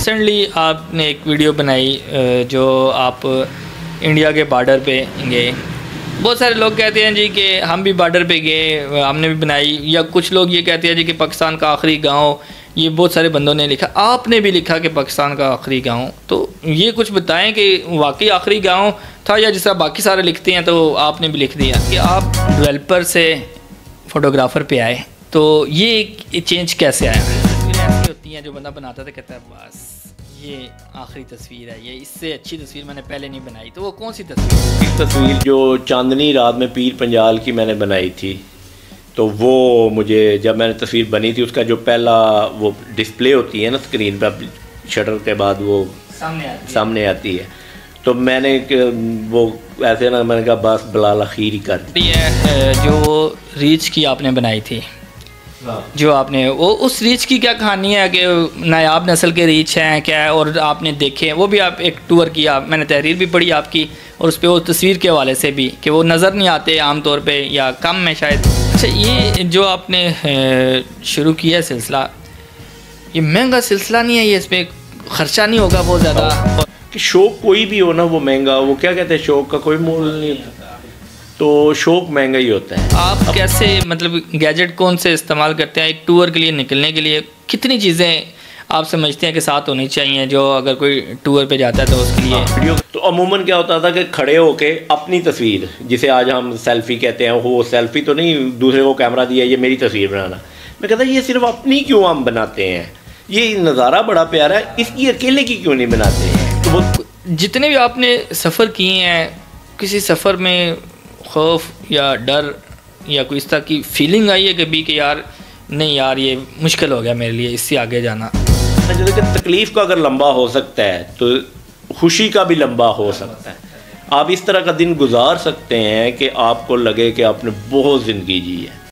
Recently आपने एक video बनाई जो आप इंडिया के बॉर्डर पे गए। बहुत सारे लोग कहते हैं जी कि हम भी बॉर्डर पे गए, हमने भी बनाई, या कुछ लोग ये कहते हैं जी कि पाकिस्तान का आखिरी गांव, ये बहुत सारे बंदों ने लिखा, आपने भी लिखा कि पाकिस्तान का आखिरी गांव। तो ये कुछ बताएं कि वाकई आखिरी गांव था या जिस तरह बाकी सारे लिखते हैं तो आपने भी लिख दिया कि आप डेवलपर से फ़ोटोग्राफ़र पे आए, तो ये चेंज कैसे आया? तस्वीरें ऐसी होती हैं जो बंदा बनाता था कहता है बस ये आखिरी तस्वीर है, ये इससे अच्छी तस्वीर मैंने पहले नहीं बनाई। तो वो कौन सी तस्वीर जो चांदनी रात में पीर पंजाल की मैंने बनाई थी, तो वो मुझे जब मैंने तस्वीर बनी थी उसका जो पहला वो डिस्प्ले होती है ना स्क्रीन पर, शटर के बाद वो सामने आती है, तो मैंने वो ऐसे ना मैंने कहा बस बिलाल आखिर ही कर दी है। जो रीच की आपने बनाई थी, जो आपने वो उस रीच की क्या कहानी है कि नायाब नस्ल के रीच हैं क्या है, और आपने देखे वो भी, आप एक टूर किया, मैंने तहरीर भी पढ़ी आपकी, और उस पर वो तस्वीर के हवाले से भी कि वो नज़र नहीं आते आम तौर पे या कम में शायद। अच्छा, ये जो आपने शुरू किया है सिलसिला, ये महंगा सिलसिला नहीं है, ये इस पर ख़र्चा नहीं होगा बहुत ज़्यादा? कि शौक़ कोई भी हो ना वो महंगा, वो क्या कहते हैं शौक़ का कोई मोल नहीं, तो शौक़ महंगा ही होता है। आप कैसे मतलब गैजेट कौन से इस्तेमाल करते हैं एक टूर के लिए निकलने के लिए? कितनी चीज़ें आप समझते हैं कि साथ होनी चाहिए जो अगर कोई टूर पे जाता है तो उसके लिए? वीडियो तो अमूमन क्या होता था कि खड़े होके अपनी तस्वीर, जिसे आज हम सेल्फ़ी कहते हैं, वो सेल्फ़ी तो नहीं, दूसरे को कैमरा दिया ये मेरी तस्वीर बनाना। मैं कहता ये सिर्फ अपनी क्यों हम बनाते हैं, ये नज़ारा बड़ा प्यारा है, इसकी अकेले की क्यों नहीं बनाते हैं? तो वो जितने भी आपने सफ़र किए हैं, किसी सफ़र में खौफ या डर या कोई इस तरह की फीलिंग आई है कभी कि यार नहीं यार ये मुश्किल हो गया मेरे लिए इससे आगे जाना? जैसे कि तकलीफ़ का अगर लंबा हो सकता है तो खुशी का भी लंबा हो सकता है। आप इस तरह का दिन गुजार सकते हैं कि आपको लगे कि आपने बहुत ज़िंदगी जी है।